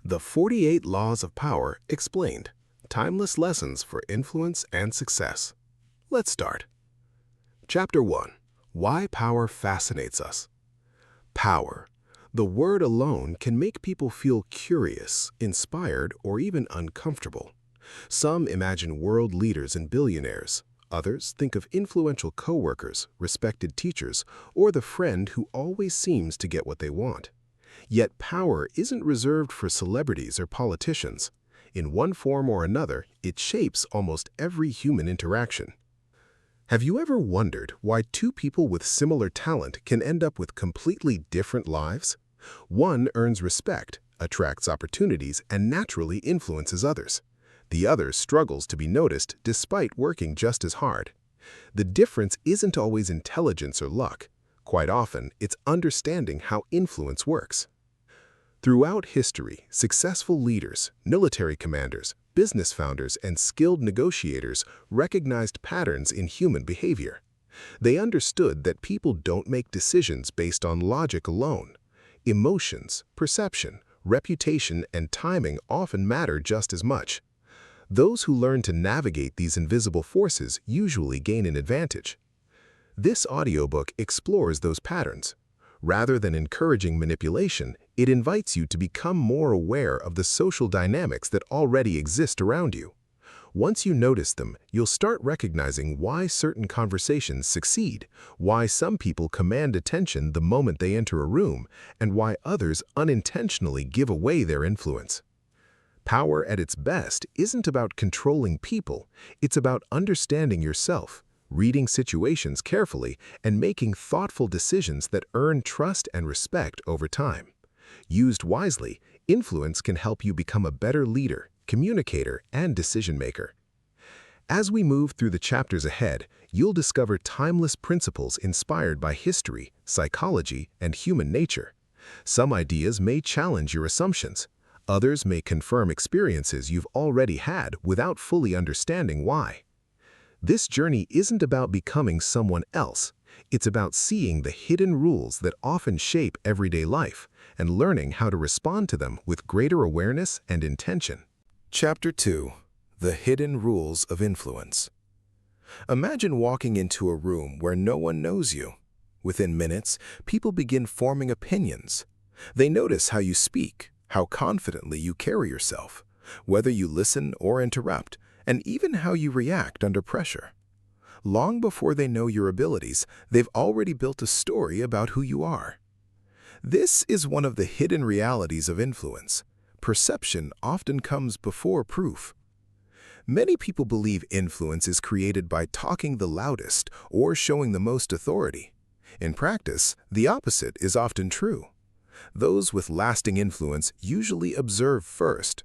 The 48 Laws of Power Explained. Timeless Lessons for Influence and Success. Let's start. Chapter 1. Why Power Fascinates Us. Power. The word alone can make people feel curious, inspired, or even uncomfortable. Some imagine world leaders and billionaires. Others think of influential coworkers, respected teachers, or the friend who always seems to get what they want. Yet power isn't reserved for celebrities or politicians. In one form or another, it shapes almost every human interaction. Have you ever wondered why two people with similar talent can end up with completely different lives? One earns respect, attracts opportunities, and naturally influences others. The other struggles to be noticed despite working just as hard. The difference isn't always intelligence or luck. Quite often, it's understanding how influence works. Throughout history, successful leaders, military commanders, business founders, and skilled negotiators recognized patterns in human behavior. They understood that people don't make decisions based on logic alone. Emotions, perception, reputation, and timing often matter just as much. Those who learn to navigate these invisible forces usually gain an advantage. This audiobook explores those patterns. Rather than encouraging manipulation, it invites you to become more aware of the social dynamics that already exist around you. Once you notice them, you'll start recognizing why certain conversations succeed, why some people command attention the moment they enter a room, and why others unintentionally give away their influence. Power at its best isn't about controlling people, it's about understanding yourself, reading situations carefully, and making thoughtful decisions that earn trust and respect over time. Used wisely, influence can help you become a better leader, communicator, and decision-maker. As we move through the chapters ahead, you'll discover timeless principles inspired by history, psychology, and human nature. Some ideas may challenge your assumptions. Others may confirm experiences you've already had without fully understanding why. This journey isn't about becoming someone else. It's about seeing the hidden rules that often shape everyday life and learning how to respond to them with greater awareness and intention. Chapter 2. The Hidden Rules of Influence. Imagine walking into a room where no one knows you. Within minutes, people begin forming opinions. They notice how you speak, how confidently you carry yourself, whether you listen or interrupt, and even how you react under pressure. Long before they know your abilities, they've already built a story about who you are. This is one of the hidden realities of influence. Perception often comes before proof. Many people believe influence is created by talking the loudest or showing the most authority. In practice, the opposite is often true. Those with lasting influence usually observe first.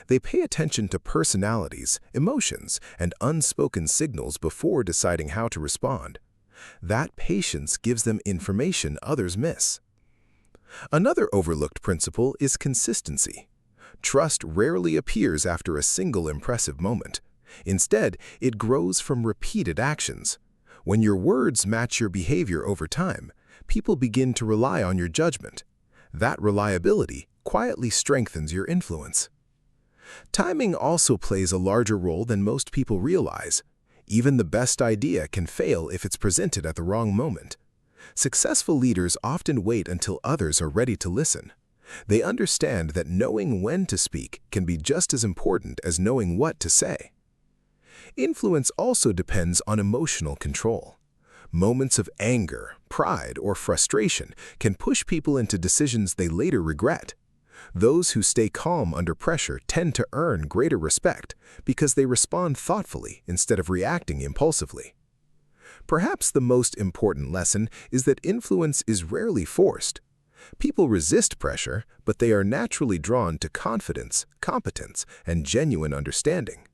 They pay attention to personalities, emotions, and unspoken signals before deciding how to respond. That patience gives them information others miss. Another overlooked principle is consistency. Trust rarely appears after a single impressive moment. Instead, it grows from repeated actions. When your words match your behavior over time, people begin to rely on your judgment. That reliability quietly strengthens your influence. Timing also plays a larger role than most people realize. Even the best idea can fail if it's presented at the wrong moment. Successful leaders often wait until others are ready to listen. They understand that knowing when to speak can be just as important as knowing what to say. Influence also depends on emotional control. Moments of anger, pride, or frustration can push people into decisions they later regret. Those who stay calm under pressure tend to earn greater respect because they respond thoughtfully instead of reacting impulsively. Perhaps the most important lesson is that influence is rarely forced. People resist pressure, but they are naturally drawn to confidence, competence, and genuine understanding.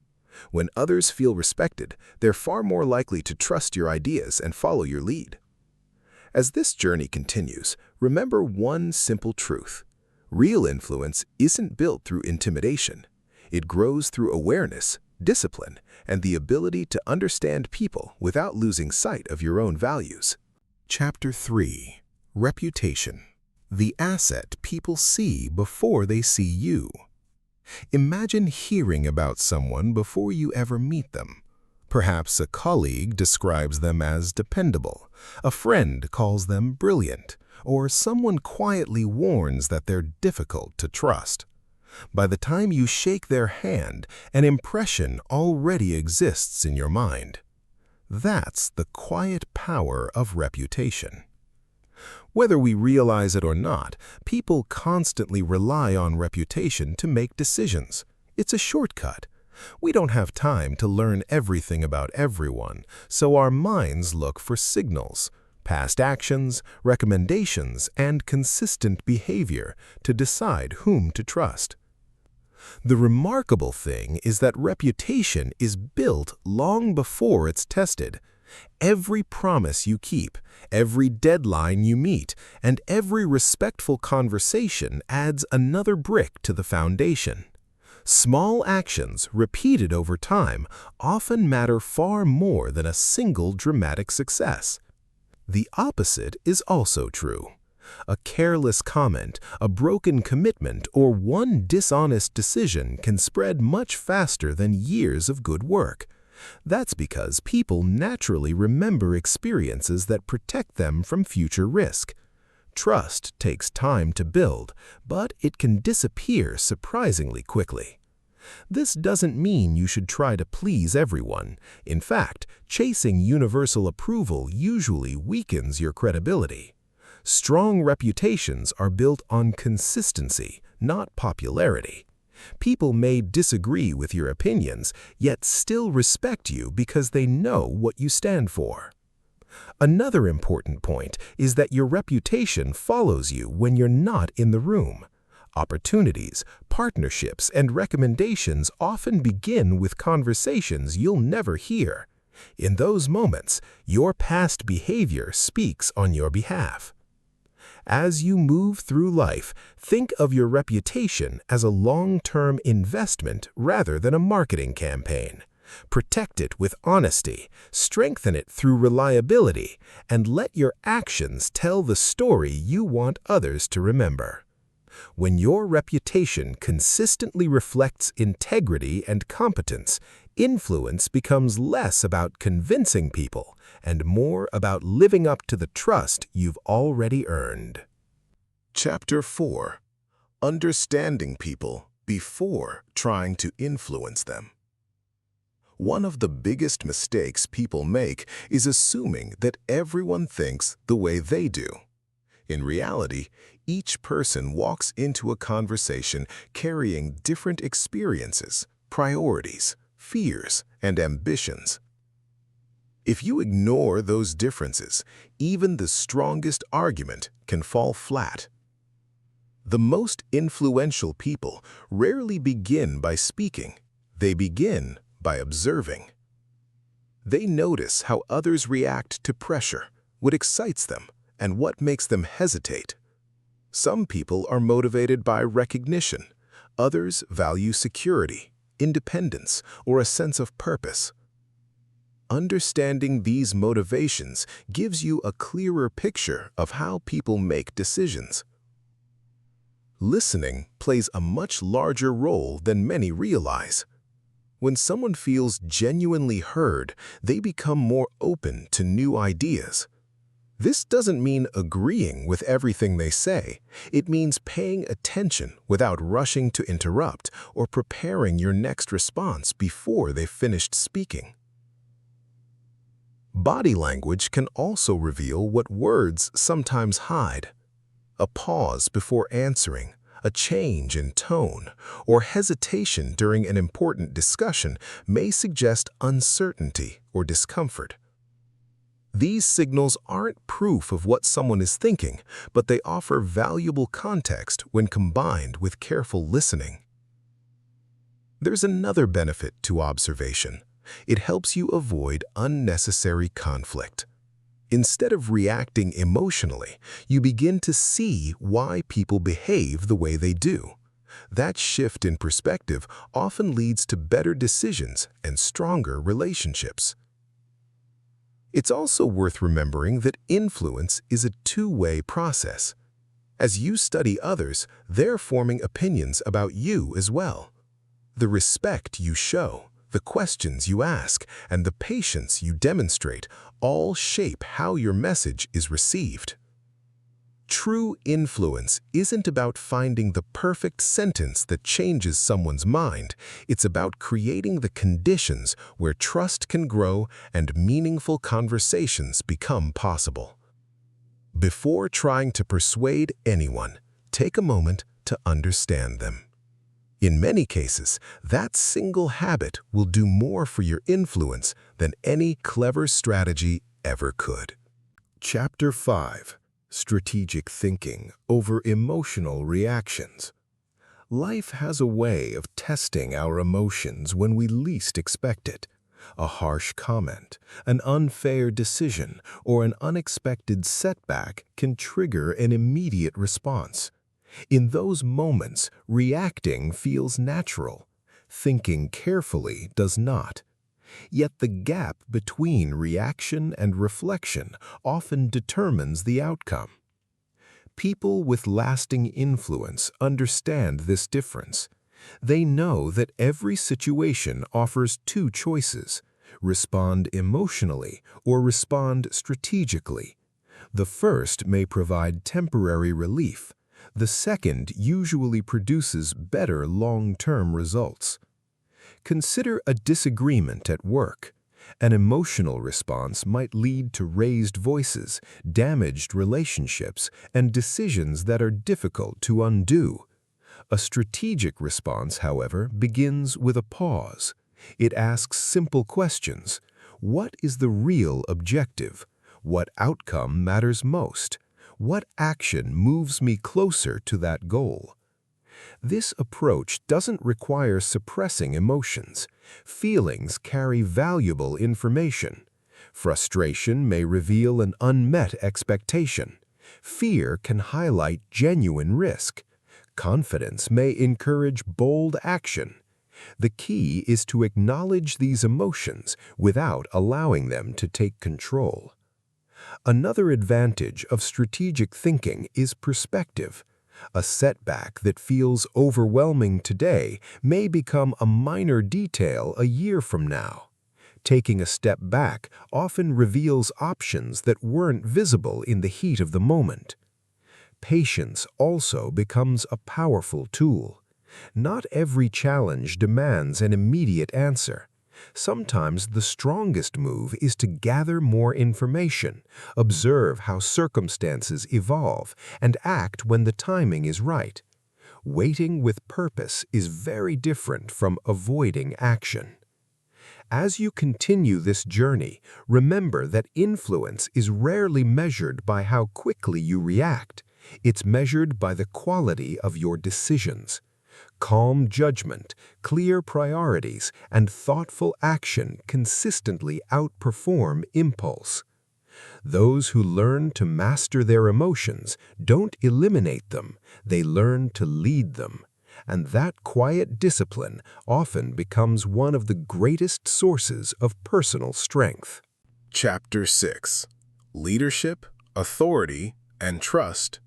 When others feel respected, they're far more likely to trust your ideas and follow your lead. As this journey continues, remember one simple truth. Real influence isn't built through intimidation. It grows through awareness, discipline, and the ability to understand people without losing sight of your own values. Chapter 3. Reputation. The asset people see before they see you. Imagine hearing about someone before you ever meet them. Perhaps a colleague describes them as dependable, a friend calls them brilliant, or someone quietly warns that they're difficult to trust. By the time you shake their hand, an impression already exists in your mind. That's the quiet power of reputation. Whether we realize it or not, people constantly rely on reputation to make decisions. It's a shortcut. We don't have time to learn everything about everyone, so our minds look for signals, past actions, recommendations, and consistent behavior to decide whom to trust. The remarkable thing is that reputation is built long before it's tested. Every promise you keep, every deadline you meet, and every respectful conversation adds another brick to the foundation. Small actions repeated over time often matter far more than a single dramatic success. The opposite is also true. A careless comment, a broken commitment, or one dishonest decision can spread much faster than years of good work. That's because people naturally remember experiences that protect them from future risk. Trust takes time to build, but it can disappear surprisingly quickly. This doesn't mean you should try to please everyone. In fact, chasing universal approval usually weakens your credibility. Strong reputations are built on consistency, not popularity. People may disagree with your opinions, yet still respect you because they know what you stand for. Another important point is that your reputation follows you when you're not in the room. Opportunities, partnerships, and recommendations often begin with conversations you'll never hear. In those moments, your past behavior speaks on your behalf. As you move through life, think of your reputation as a long-term investment rather than a marketing campaign. Protect it with honesty, strengthen it through reliability, and let your actions tell the story you want others to remember. When your reputation consistently reflects integrity and competence, influence becomes less about convincing people and more about living up to the trust you've already earned. Chapter 4. Understanding people before trying to influence them. One of the biggest mistakes people make is assuming that everyone thinks the way they do. In reality, each person walks into a conversation carrying different experiences, priorities, fears, and ambitions. If you ignore those differences, even the strongest argument can fall flat. The most influential people rarely begin by speaking. They begin by observing. They notice how others react to pressure, what excites them, and what makes them hesitate. Some people are motivated by recognition. Others value security, independence, or a sense of purpose. Understanding these motivations gives you a clearer picture of how people make decisions. Listening plays a much larger role than many realize. When someone feels genuinely heard, they become more open to new ideas. This doesn't mean agreeing with everything they say. It means paying attention without rushing to interrupt or preparing your next response before they've finished speaking. Body language can also reveal what words sometimes hide. A pause before answering, a change in tone, or hesitation during an important discussion may suggest uncertainty or discomfort. These signals aren't proof of what someone is thinking, but they offer valuable context when combined with careful listening. There's another benefit to observation. It helps you avoid unnecessary conflict. Instead of reacting emotionally, you begin to see why people behave the way they do. That shift in perspective often leads to better decisions and stronger relationships. It's also worth remembering that influence is a two-way process. As you study others, they're forming opinions about you as well. The respect you show, the questions you ask, and the patience you demonstrate all shape how your message is received. True influence isn't about finding the perfect sentence that changes someone's mind. It's about creating the conditions where trust can grow and meaningful conversations become possible. Before trying to persuade anyone, take a moment to understand them. In many cases, that single habit will do more for your influence than any clever strategy ever could. Chapter 5. Strategic Thinking Over Emotional Reactions. Life has a way of testing our emotions when we least expect it. A harsh comment, an unfair decision, or an unexpected setback can trigger an immediate response. In those moments, reacting feels natural. Thinking carefully does not. Yet the gap between reaction and reflection often determines the outcome. People with lasting influence understand this difference. They know that every situation offers two choices: respond emotionally or respond strategically. The first may provide temporary relief. The second usually produces better long-term results. Consider a disagreement at work. An emotional response might lead to raised voices, damaged relationships, and decisions that are difficult to undo. A strategic response, however, begins with a pause. It asks simple questions. What is the real objective? What outcome matters most? What action moves me closer to that goal? This approach doesn't require suppressing emotions. Feelings carry valuable information. Frustration may reveal an unmet expectation. Fear can highlight genuine risk. Confidence may encourage bold action. The key is to acknowledge these emotions without allowing them to take control. Another advantage of strategic thinking is perspective. A setback that feels overwhelming today may become a minor detail a year from now. Taking a step back often reveals options that weren't visible in the heat of the moment. Patience also becomes a powerful tool. Not every challenge demands an immediate answer. Sometimes the strongest move is to gather more information, observe how circumstances evolve, and act when the timing is right. Waiting with purpose is very different from avoiding action. As you continue this journey, remember that influence is rarely measured by how quickly you react. It's measured by the quality of your decisions. Calm judgment, clear priorities, and thoughtful action consistently outperform impulse. Those who learn to master their emotions don't eliminate them, they learn to lead them. And that quiet discipline often becomes one of the greatest sources of personal strength. Chapter 6. Leadership, Authority, and Trust.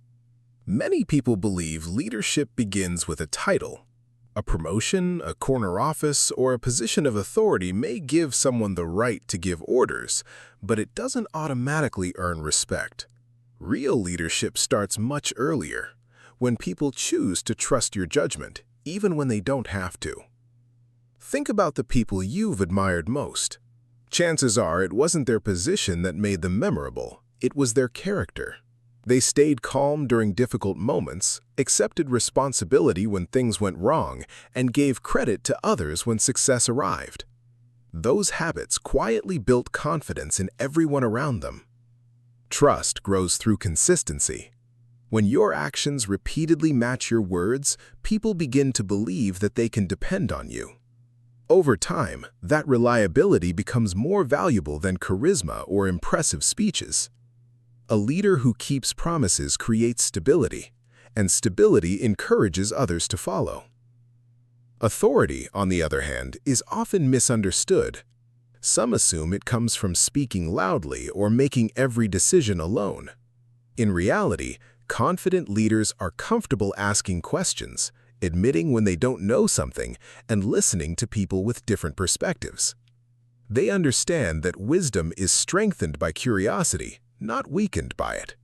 Many people believe leadership begins with a title. A promotion, a corner office, or a position of authority may give someone the right to give orders, but it doesn't automatically earn respect. Real leadership starts much earlier, when people choose to trust your judgment, even when they don't have to. Think about the people you've admired most. Chances are it wasn't their position that made them memorable, it was their character. They stayed calm during difficult moments, accepted responsibility when things went wrong, and gave credit to others when success arrived. Those habits quietly built confidence in everyone around them. Trust grows through consistency. When your actions repeatedly match your words, people begin to believe that they can depend on you. Over time, that reliability becomes more valuable than charisma or impressive speeches. A leader who keeps promises creates stability, and stability encourages others to follow. Authority, on the other hand, is often misunderstood. Some assume it comes from speaking loudly or making every decision alone. In reality, confident leaders are comfortable asking questions, admitting when they don't know something, and listening to people with different perspectives. They understand that wisdom is strengthened by curiosity, not weakened by it.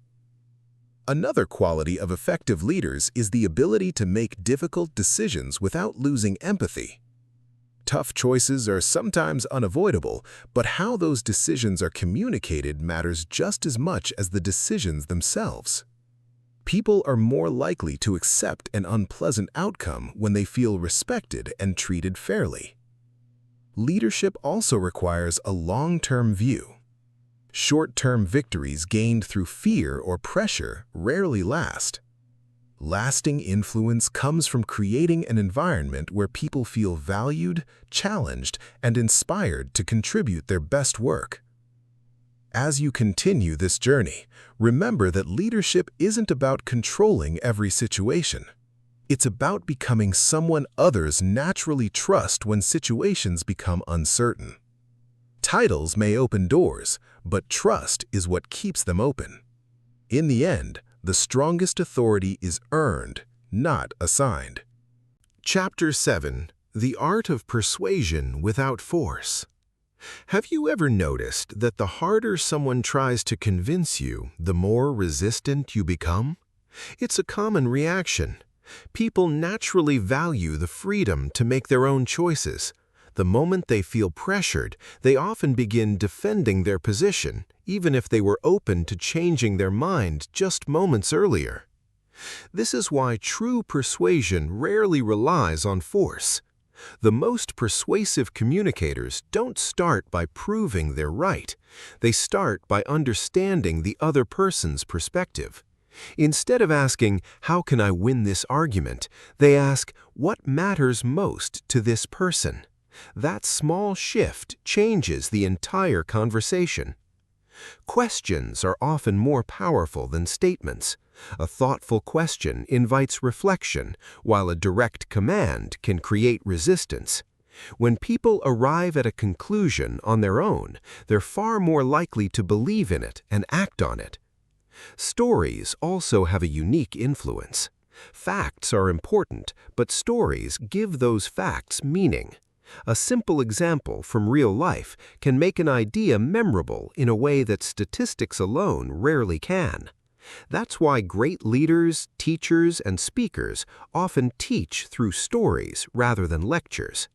Another quality of effective leaders is the ability to make difficult decisions without losing empathy. Tough choices are sometimes unavoidable, but how those decisions are communicated matters just as much as the decisions themselves. People are more likely to accept an unpleasant outcome when they feel respected and treated fairly. Leadership also requires a long-term view. Short-term victories gained through fear or pressure rarely last. Lasting influence comes from creating an environment where people feel valued, challenged, and inspired to contribute their best work. As you continue this journey, remember that leadership isn't about controlling every situation. It's about becoming someone others naturally trust when situations become uncertain. Titles may open doors, but trust is what keeps them open. In the end, the strongest authority is earned, not assigned. Chapter 7. The Art of Persuasion Without Force. Have you ever noticed that the harder someone tries to convince you, the more resistant you become? It's a common reaction. People naturally value the freedom to make their own choices. The moment they feel pressured, they often begin defending their position, even if they were open to changing their mind just moments earlier. This is why true persuasion rarely relies on force. The most persuasive communicators don't start by proving they're right. They start by understanding the other person's perspective. Instead of asking, "How can I win this argument?" they ask, "What matters most to this person?" That small shift changes the entire conversation. Questions are often more powerful than statements. A thoughtful question invites reflection, while a direct command can create resistance. When people arrive at a conclusion on their own, they're far more likely to believe in it and act on it. Stories also have a unique influence. Facts are important, but stories give those facts meaning. A simple example from real life can make an idea memorable in a way that statistics alone rarely can. That's why great leaders, teachers, and speakers often teach through stories rather than lectures.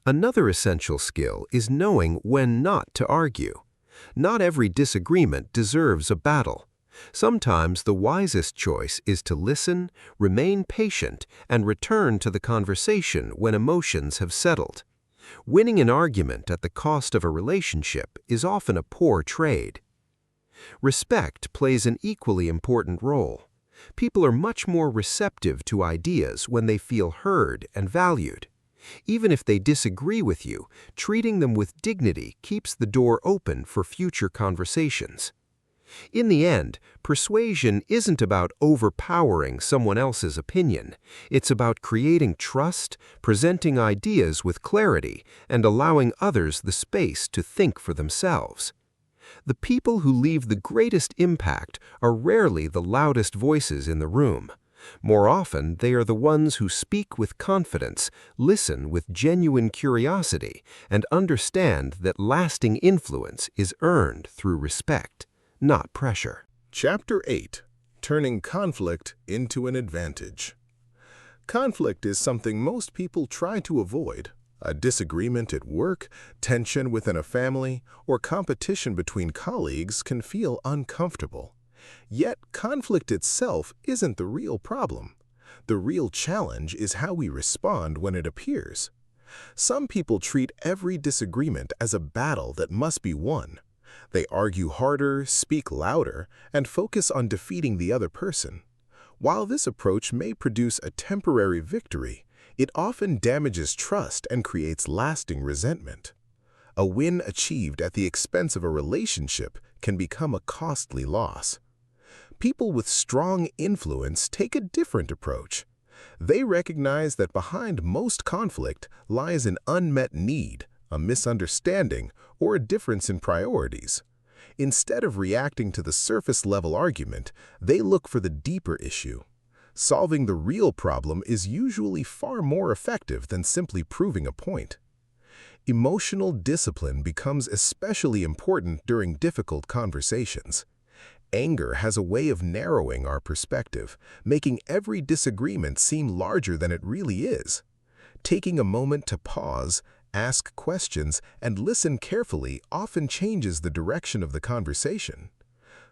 Another essential skill is knowing when not to argue. Not every disagreement deserves a battle. Sometimes the wisest choice is to listen, remain patient, and return to the conversation when emotions have settled. Winning an argument at the cost of a relationship is often a poor trade. Respect plays an equally important role. People are much more receptive to ideas when they feel heard and valued. Even if they disagree with you, treating them with dignity keeps the door open for future conversations. In the end, persuasion isn't about overpowering someone else's opinion. It's about creating trust, presenting ideas with clarity, and allowing others the space to think for themselves. The people who leave the greatest impact are rarely the loudest voices in the room. More often, they are the ones who speak with confidence, listen with genuine curiosity, and understand that lasting influence is earned through respect, not pressure. Chapter 8. Turning Conflict into an Advantage. Conflict is something most people try to avoid. A disagreement at work, tension within a family, or competition between colleagues can feel uncomfortable. Yet, conflict itself isn't the real problem. The real challenge is how we respond when it appears. Some people treat every disagreement as a battle that must be won. They argue harder, speak louder, and focus on defeating the other person. While this approach may produce a temporary victory, it often damages trust and creates lasting resentment. A win achieved at the expense of a relationship can become a costly loss. People with strong influence take a different approach. They recognize that behind most conflict lies an unmet need, a misunderstanding, or a difference in priorities. Instead of reacting to the surface-level argument, they look for the deeper issue. Solving the real problem is usually far more effective than simply proving a point. Emotional discipline becomes especially important during difficult conversations. Anger has a way of narrowing our perspective, making every disagreement seem larger than it really is. Taking a moment to pause, ask questions, and listen carefully often changes the direction of the conversation.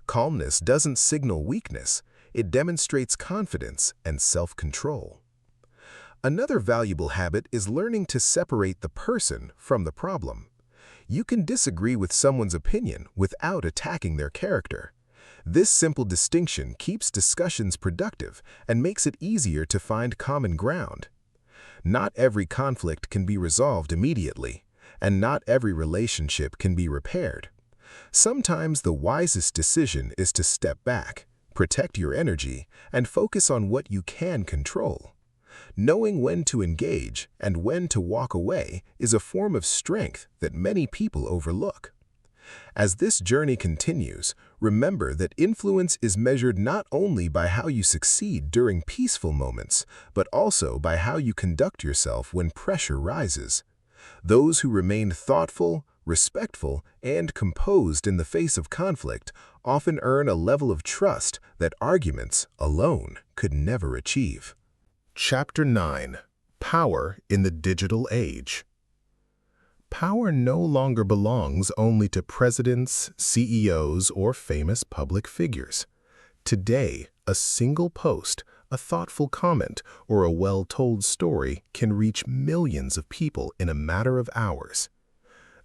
Calmness doesn't signal weakness, it demonstrates confidence and self-control. Another valuable habit is learning to separate the person from the problem. You can disagree with someone's opinion without attacking their character. This simple distinction keeps discussions productive and makes it easier to find common ground. Not every conflict can be resolved immediately, and not every relationship can be repaired. Sometimes the wisest decision is to step back, protect your energy, and focus on what you can control. Knowing when to engage and when to walk away is a form of strength that many people overlook. As this journey continues, remember that influence is measured not only by how you succeed during peaceful moments, but also by how you conduct yourself when pressure rises. Those who remain thoughtful, respectful, and composed in the face of conflict often earn a level of trust that arguments alone could never achieve. Chapter 9. Power in the Digital Age. Power no longer belongs only to presidents, CEOs, or famous public figures. Today, a single post, a thoughtful comment, or a well-told story can reach millions of people in a matter of hours.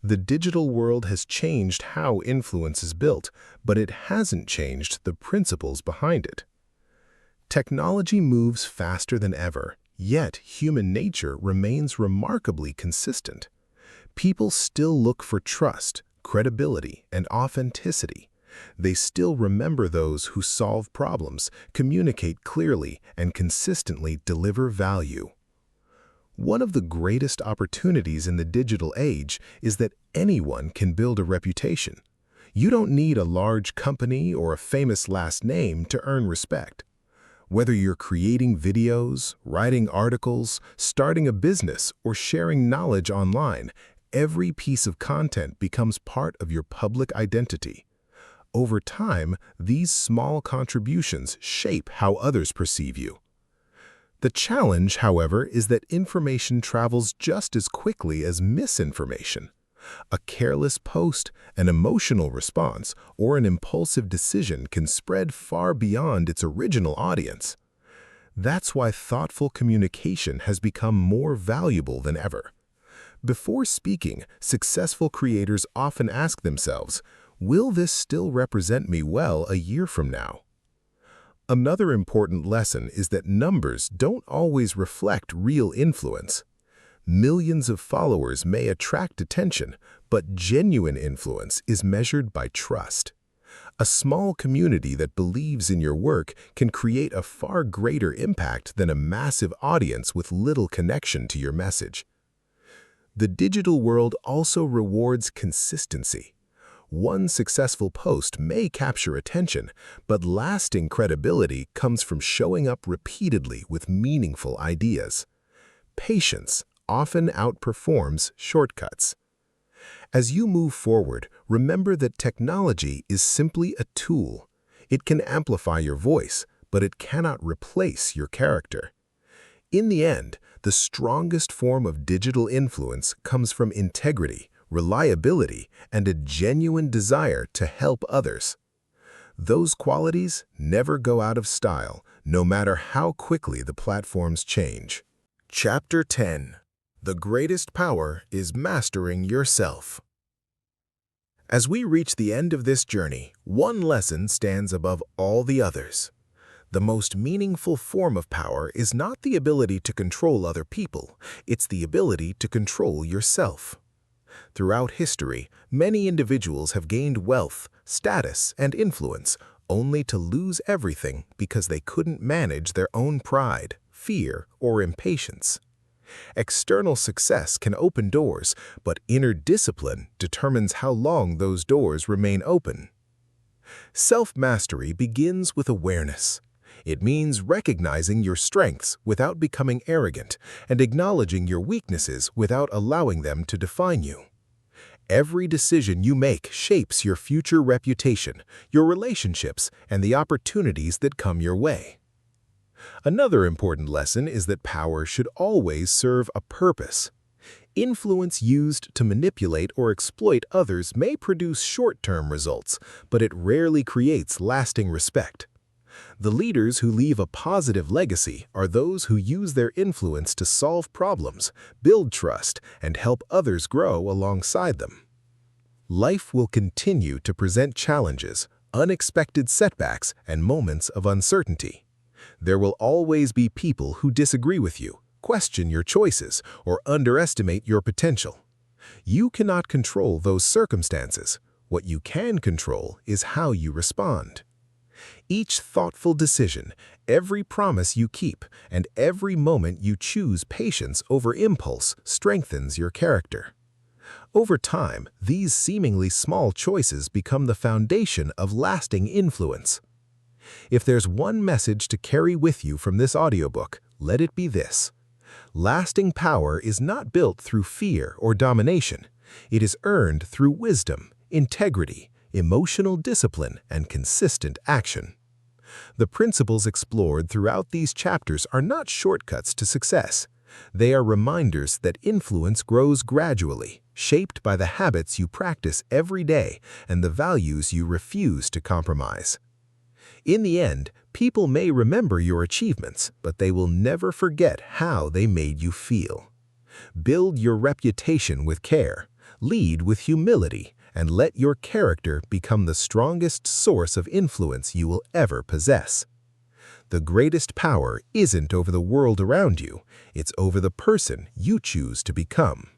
The digital world has changed how influence is built, but it hasn't changed the principles behind it. Technology moves faster than ever, yet human nature remains remarkably consistent. People still look for trust, credibility, and authenticity. They still remember those who solve problems, communicate clearly, and consistently deliver value. One of the greatest opportunities in the digital age is that anyone can build a reputation. You don't need a large company or a famous last name to earn respect. Whether you're creating videos, writing articles, starting a business, or sharing knowledge online, every piece of content becomes part of your public identity. Over time, these small contributions shape how others perceive you. The challenge, however, is that information travels just as quickly as misinformation. A careless post, an emotional response, or an impulsive decision can spread far beyond its original audience. That's why thoughtful communication has become more valuable than ever. Before speaking, successful creators often ask themselves, "Will this still represent me well a year from now?" Another important lesson is that numbers don't always reflect real influence. Millions of followers may attract attention, but genuine influence is measured by trust. A small community that believes in your work can create a far greater impact than a massive audience with little connection to your message. The digital world also rewards consistency. One successful post may capture attention, but lasting credibility comes from showing up repeatedly with meaningful ideas. Patience often outperforms shortcuts. As you move forward, remember that technology is simply a tool. It can amplify your voice, but it cannot replace your character. In the end, the strongest form of digital influence comes from integrity, reliability, and a genuine desire to help others. Those qualities never go out of style, no matter how quickly the platforms change. Chapter 10. The greatest power is mastering yourself. As we reach the end of this journey, one lesson stands above all the others. The most meaningful form of power is not the ability to control other people, it's the ability to control yourself. Throughout history, many individuals have gained wealth, status, and influence only to lose everything because they couldn't manage their own pride, fear, or impatience. External success can open doors, but inner discipline determines how long those doors remain open. Self-mastery begins with awareness. It means recognizing your strengths without becoming arrogant and acknowledging your weaknesses without allowing them to define you. Every decision you make shapes your future reputation, your relationships, and the opportunities that come your way. Another important lesson is that power should always serve a purpose. Influence used to manipulate or exploit others may produce short-term results, but it rarely creates lasting respect. The leaders who leave a positive legacy are those who use their influence to solve problems, build trust, and help others grow alongside them. Life will continue to present challenges, unexpected setbacks, and moments of uncertainty. There will always be people who disagree with you, question your choices, or underestimate your potential. You cannot control those circumstances. What you can control is how you respond. Each thoughtful decision, every promise you keep, and every moment you choose patience over impulse strengthens your character. Over time, these seemingly small choices become the foundation of lasting influence. If there's one message to carry with you from this audiobook, let it be this. Lasting power is not built through fear or domination. It is earned through wisdom, integrity, emotional discipline, and consistent action. The principles explored throughout these chapters are not shortcuts to success. They are reminders that influence grows gradually, shaped by the habits you practice every day and the values you refuse to compromise. In the end, people may remember your achievements, but they will never forget how they made you feel. Build your reputation with care, lead with humility, and let your character become the strongest source of influence you will ever possess. The greatest power isn't over the world around you, it's over the person you choose to become.